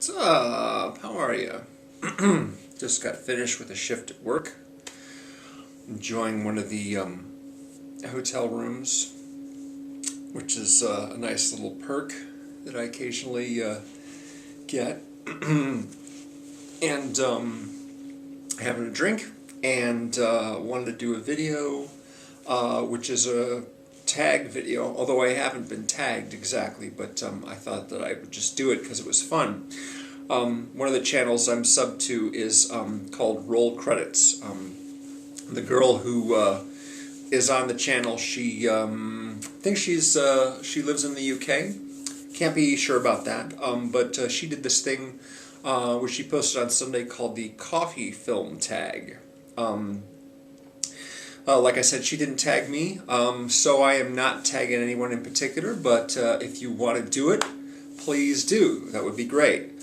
What's up? How are you? Just got finished with a shift at work. Enjoying one of the hotel rooms, which is a nice little perk that I occasionally get. And having a drink, and wanted to do a video, which is a tag video, although I haven't been tagged exactly, but I thought that I would just do it because it was fun. One of the channels I'm subbed to is called Roll Credits. The girl who is on the channel, she thinks she lives in the UK. Can't be sure about that, but she did this thing which she posted on Sunday called the coffee film tag. Like I said, she didn't tag me, so I am not tagging anyone in particular, but if you want to do it, please do. That would be great.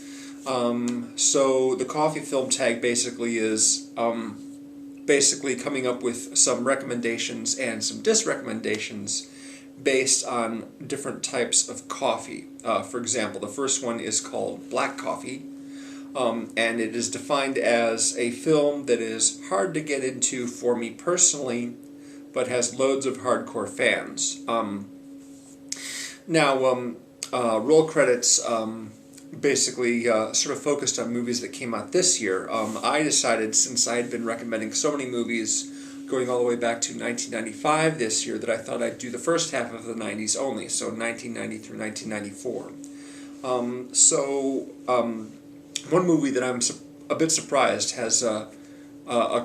So the coffee film tag basically is basically coming up with some recommendations and some disrecommendations based on different types of coffee. For example, the first one is called black coffee. And it is defined as a film that is hard to get into for me personally, but has loads of hardcore fans. Roll Credits basically sort of focused on movies that came out this year. I decided, since I had been recommending so many movies going all the way back to 1995 this year, that I thought I'd do the first half of the 90s only, so 1990 through 1994. One movie that I'm a bit surprised has a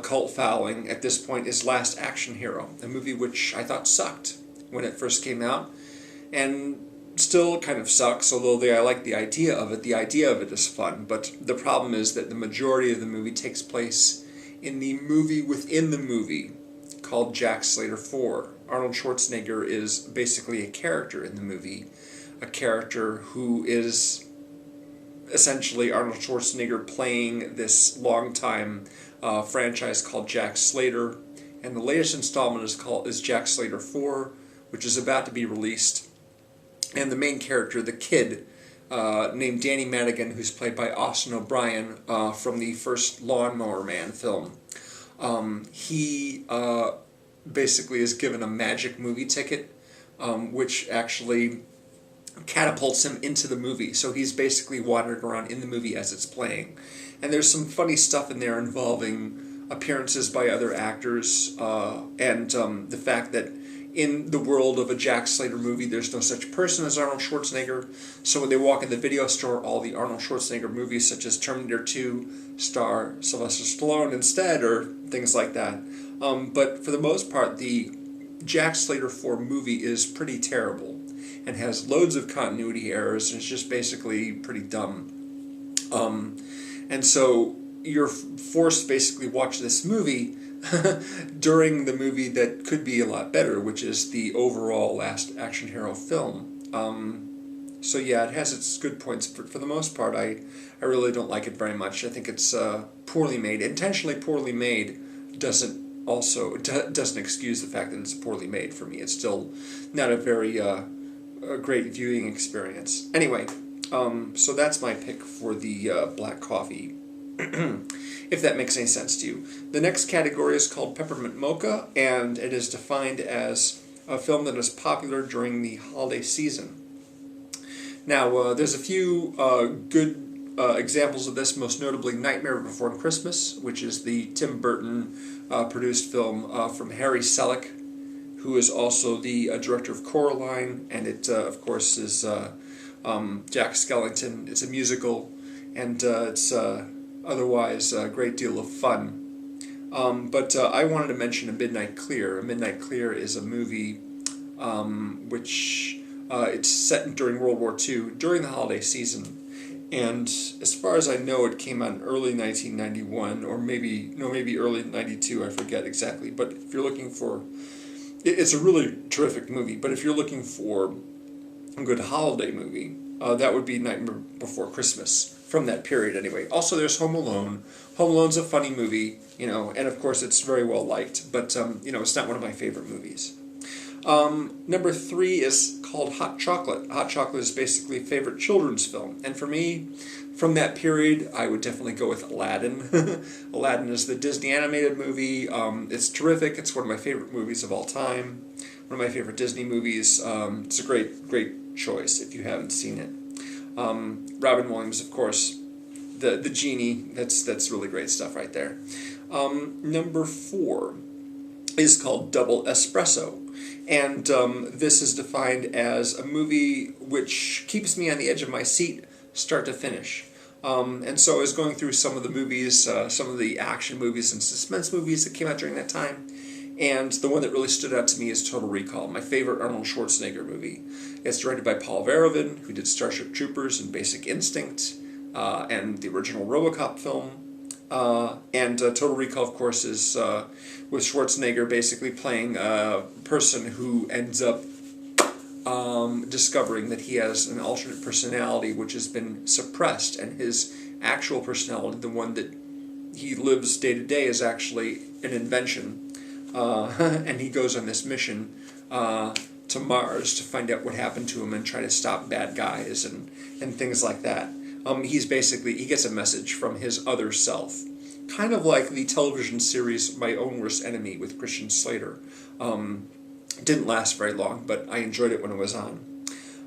cult following at this point is Last Action Hero, a movie which I thought sucked when it first came out, and still kind of sucks, although I like the idea of it. The idea of it is fun, but the problem is that the majority of the movie takes place in the movie within the movie called Jack Slater 4. Arnold Schwarzenegger is basically a character in the movie, a character who is essentially Arnold Schwarzenegger playing this long-time franchise called Jack Slater, and the latest installment is Jack Slater 4, which is about to be released. And the main character, the kid, named Danny Madigan, who's played by Austin O'Brien from the first Lawnmower Man film, he basically is given a magic movie ticket, which actually catapults him into the movie. So he's basically wandering around in the movie as it's playing. And there's some funny stuff in there involving appearances by other actors, and the fact that in the world of a Jack Slater movie, there's no such person as Arnold Schwarzenegger. So when they walk in the video store, all the Arnold Schwarzenegger movies, such as Terminator 2, star Sylvester Stallone instead, or things like that. But for the most part, the Jack Slater 4 movie is pretty terrible and has loads of continuity errors, and it's just basically pretty dumb. And so you're forced to basically watch this movie during the movie that could be a lot better, which is the overall Last Action Hero film. So yeah, it has its good points, but for the most part, I really don't like it very much. I think it's poorly made. Intentionally poorly made doesn't excuse the fact that it's poorly made for me. It's still not a very a great viewing experience. Anyway, so that's my pick for the black coffee, if that makes any sense to you. The next category is called Peppermint Mocha, and it is defined as a film that is popular during the holiday season. Now, there's a few good examples of this, most notably Nightmare Before Christmas, which is the Tim Burton produced film from Harry Selick, who is also the director of Coraline, and it, of course, is Jack Skellington. It's a musical, and it's otherwise a great deal of fun. But I wanted to mention A Midnight Clear. A Midnight Clear is a movie which it's set during World War II, during the holiday season. And as far as I know, it came out in early 1991, or maybe early 92, I forget exactly. But if you're looking for... It's a really terrific movie, but if you're looking for a good holiday movie, that would be Nightmare Before Christmas, from that period anyway. Also, there's Home Alone. Home Alone's a funny movie, and of course it's very well liked, but, it's not one of my favorite movies. Number 3 is called Hot Chocolate. Hot Chocolate is basically a favorite children's film. And for me, from that period, I would definitely go with Aladdin. Aladdin is the Disney animated movie. It's terrific. It's one of my favorite movies of all time. One of my favorite Disney movies. It's a great choice if you haven't seen it. Robin Williams, of course, the genie. That's really great stuff right there. Number 4 is called Double Espresso. And this is defined as a movie which keeps me on the edge of my seat, start to finish. And so I was going through some of the movies, some of the action movies and suspense movies that came out during that time. And the one that really stood out to me is Total Recall, my favorite Arnold Schwarzenegger movie. It's directed by Paul Verhoeven, who did Starship Troopers and Basic Instinct, and the original RoboCop film. And Total Recall, of course, is with Schwarzenegger basically playing a person who ends up discovering that he has an alternate personality which has been suppressed, and his actual personality, the one that he lives day to day, is actually an invention. And he goes on this mission to Mars to find out what happened to him and try to stop bad guys and things like that. He gets a message from his other self. Kind of like the television series My Own Worst Enemy with Christian Slater. Didn't last very long, but I enjoyed it when it was on.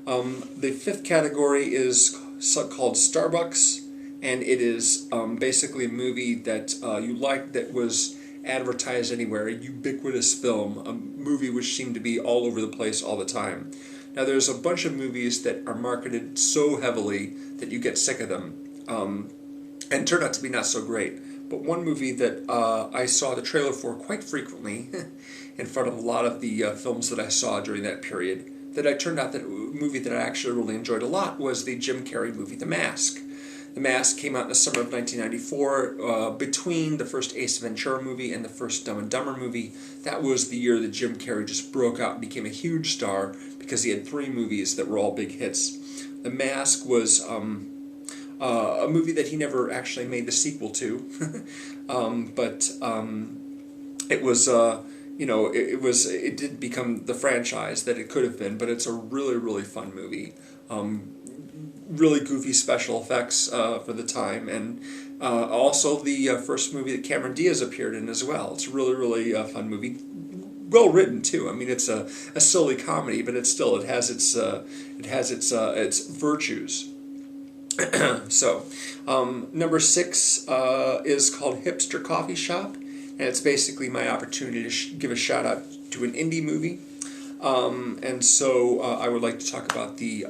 The 5th category is called Starbucks, and it is basically a movie that you liked that was advertised anywhere, a ubiquitous film, a movie which seemed to be all over the place all the time. Now there's a bunch of movies that are marketed so heavily that you get sick of them, and turn out to be not so great. But one movie that I saw the trailer for quite frequently in front of a lot of the films that I saw during that period, that I turned out that a movie that I actually really enjoyed a lot was the Jim Carrey movie, The Mask. The Mask came out in the summer of 1994, between the first Ace Ventura movie and the first Dumb and Dumber movie. That was the year that Jim Carrey just broke out and became a huge star because he had 3 movies that were all big hits. The Mask was a movie that he never actually made the sequel to, but it was, it did become the franchise that it could have been, but it's a really fun movie. Really goofy special effects for the time, and also the first movie that Cameron Diaz appeared in as well. It's a really fun movie. Well written too. I mean, it's a silly comedy, but it has its virtues. So, number 6 is called Hipster Coffee Shop, and it's basically my opportunity to give a shout out to an indie movie. And so I would like to talk about the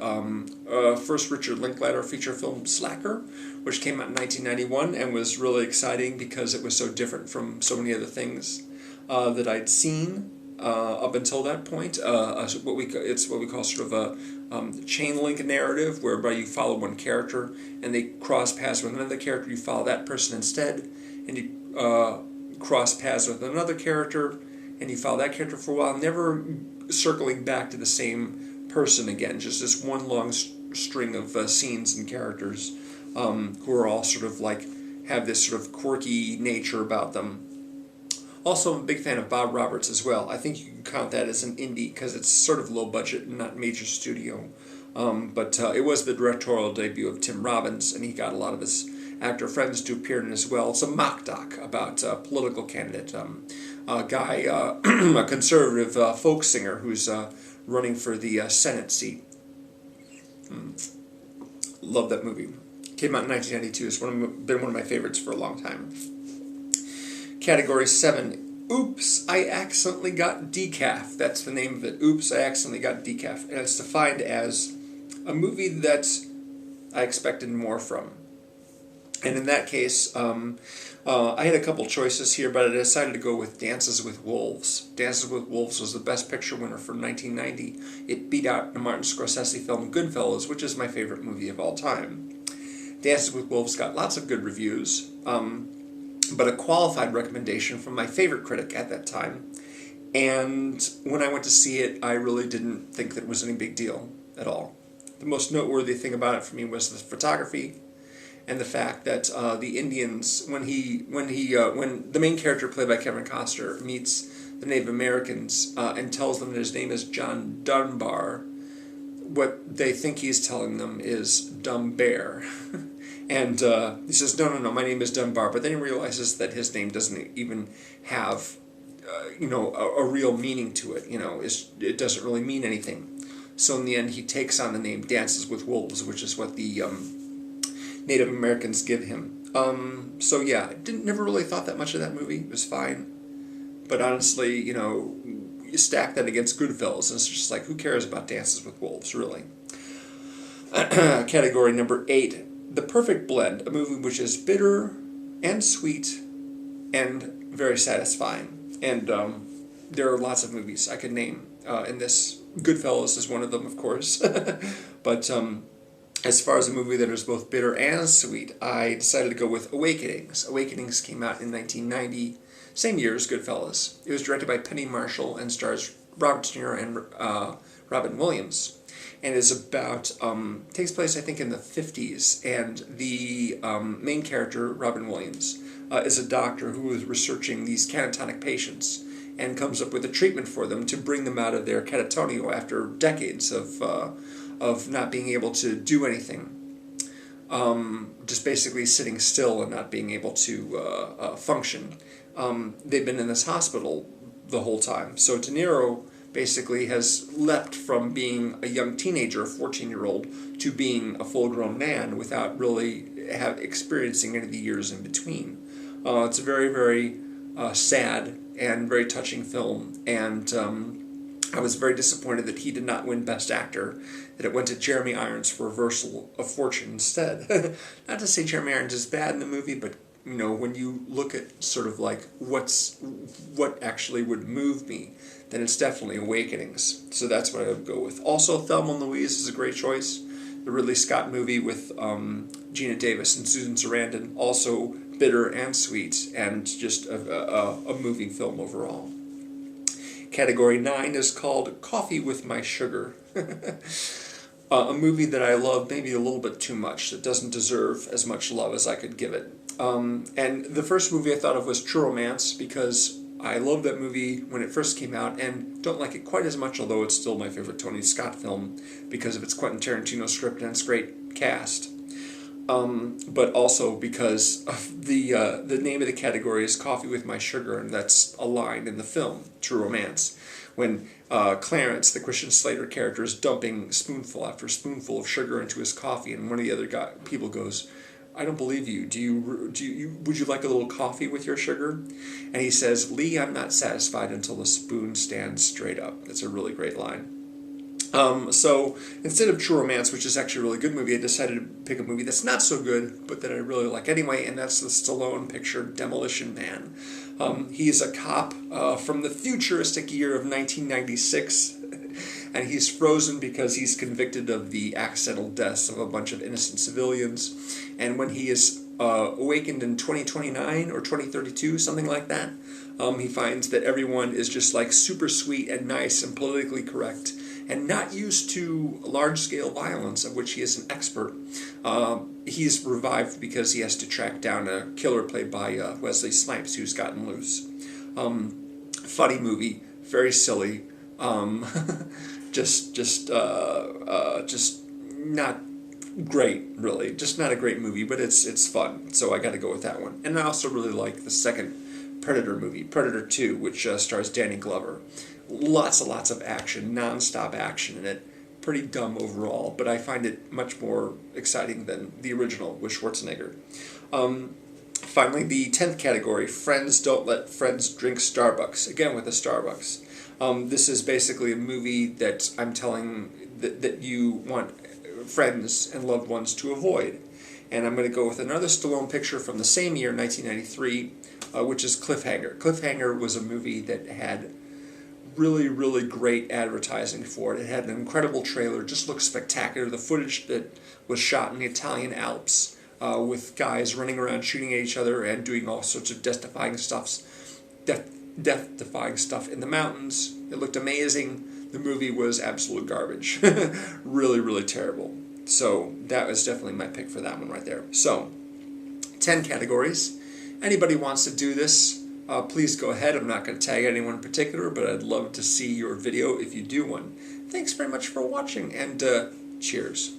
first Richard Linklater feature film, Slacker, which came out in 1991 and was really exciting because it was so different from so many other things that I'd seen up until that point. It's what we call sort of a chain link narrative, whereby you follow one character and they cross paths with another character. You follow that person instead, and you cross paths with another character, and you follow that character for a while, never circling back to the same person again. Just this one long string of scenes and characters who are all sort of like have this sort of quirky nature about them. Also, I'm a big fan of Bob Roberts as well. I think you can count that as an indie because it's sort of low budget and not major studio. But it was the directorial debut of Tim Robbins, and he got a lot of his actor friends to appear in it as well. It's a mock doc about a political candidate, a guy, a conservative folk singer who's running for the Senate seat. Love that movie. Came out in 1992. It's been one of my favorites for a long time. Category 7. Oops, I accidentally got decaf. That's the name of it. Oops, I accidentally got decaf. And it's defined as a movie that I expected more from. And in that case, I had a couple choices here, but I decided to go with Dances with Wolves. Dances with Wolves was the Best Picture winner for 1990. It beat out the Martin Scorsese film Goodfellas, which is my favorite movie of all time. Dances with Wolves got lots of good reviews, but a qualified recommendation from my favorite critic at that time. And when I went to see it, I really didn't think that it was any big deal at all. The most noteworthy thing about it for me was the photography, and the fact that the Indians, when the main character played by Kevin Costner meets the Native Americans and tells them that his name is John Dunbar. What they think he's telling them is Dumb Bear. And he says, no, no, no, my name is Dunbar. But then he realizes that his name doesn't even have, a real meaning to it. It doesn't really mean anything. So in the end, he takes on the name Dances with Wolves, which is what the Native Americans give him. So yeah, never really thought that much of that movie. It was fine. But honestly, you stack that against Goodfellas, and it's just like, who cares about Dances with Wolves, really? Category number 8, The Perfect Blend, a movie which is bitter and sweet and very satisfying. And there are lots of movies I could name in this. Goodfellas is one of them, of course. But as far as a movie that is both bitter and sweet, I decided to go with Awakenings. Awakenings came out in 1990, same year as Goodfellas. It was directed by Penny Marshall and stars Robert De Niro and Robin Williams. And is about, takes place, I think, in the 50s. And the main character, Robin Williams, is a doctor who is researching these catatonic patients and comes up with a treatment for them to bring them out of their catatonia after decades of not being able to do anything. Just basically sitting still and not being able to function. They've been in this hospital the whole time. So De Niro basically has leapt from being a young teenager, a 14-year-old, to being a full-grown man without really experiencing any of the years in between. It's a very, very sad and very touching film, and I was very disappointed that he did not win Best Actor, that it went to Jeremy Irons for Reversal of Fortune instead. Not to say Jeremy Irons is bad in the movie, but when you look at sort of like what actually would move me, then it's definitely Awakenings. So that's what I would go with. Also, Thelma and Louise is a great choice. The Ridley Scott movie with Gina Davis and Susan Sarandon, also bitter and sweet, and just a moving film overall. Category 9 is called Coffee with My Sugar. A movie that I love maybe a little bit too much, that doesn't deserve as much love as I could give it. And the first movie I thought of was True Romance, because I loved that movie when it first came out and don't like it quite as much, although it's still my favorite Tony Scott film because of its Quentin Tarantino script and its great cast. But also because of the name of the category is Coffee with My Sugar, and that's a line in the film, True Romance, when Clarence, the Christian Slater character, is dumping spoonful after spoonful of sugar into his coffee, and one of the other people goes, "I don't believe you. Would you like a little coffee with your sugar?" And he says, "Lee, I'm not satisfied until the spoon stands straight up." That's a really great line. So instead of True Romance, which is actually a really good movie, I decided to pick a movie that's not so good, but that I really like anyway, and that's the Stallone picture Demolition Man. He's a cop from the futuristic year of 1996, and he's frozen because he's convicted of the accidental deaths of a bunch of innocent civilians. And when he is awakened in 2029 or 2032, something like that, he finds that everyone is just like super sweet and nice and politically correct and not used to large-scale violence, of which he is an expert. He's revived because he has to track down a killer played by Wesley Snipes, who's gotten loose. Funny movie, very silly. Just not great, really. Just not a great movie, but it's fun. So I got to go with that one. And I also really like the second Predator movie, Predator 2, which stars Danny Glover. Lots and lots of action, non-stop action in it. Pretty dumb overall, but I find it much more exciting than the original with Schwarzenegger. Finally, the 10th category, Friends Don't Let Friends Drink Starbucks. Again with the Starbucks. This is basically a movie that I'm telling that you want friends and loved ones to avoid. And I'm going to go with another Stallone picture from the same year, 1993, which is Cliffhanger. Cliffhanger was a movie that had really, really great advertising for it. It had an incredible trailer, just looked spectacular. The footage that was shot in the Italian Alps with guys running around shooting at each other and doing all sorts of death-defying stuff in the mountains. It looked amazing. The movie was absolute garbage. Really, really terrible. So that was definitely my pick for that one right there. So, 10 categories. Anybody wants to do this, please go ahead. I'm not going to tag anyone in particular, but I'd love to see your video if you do one. Thanks very much for watching, and cheers.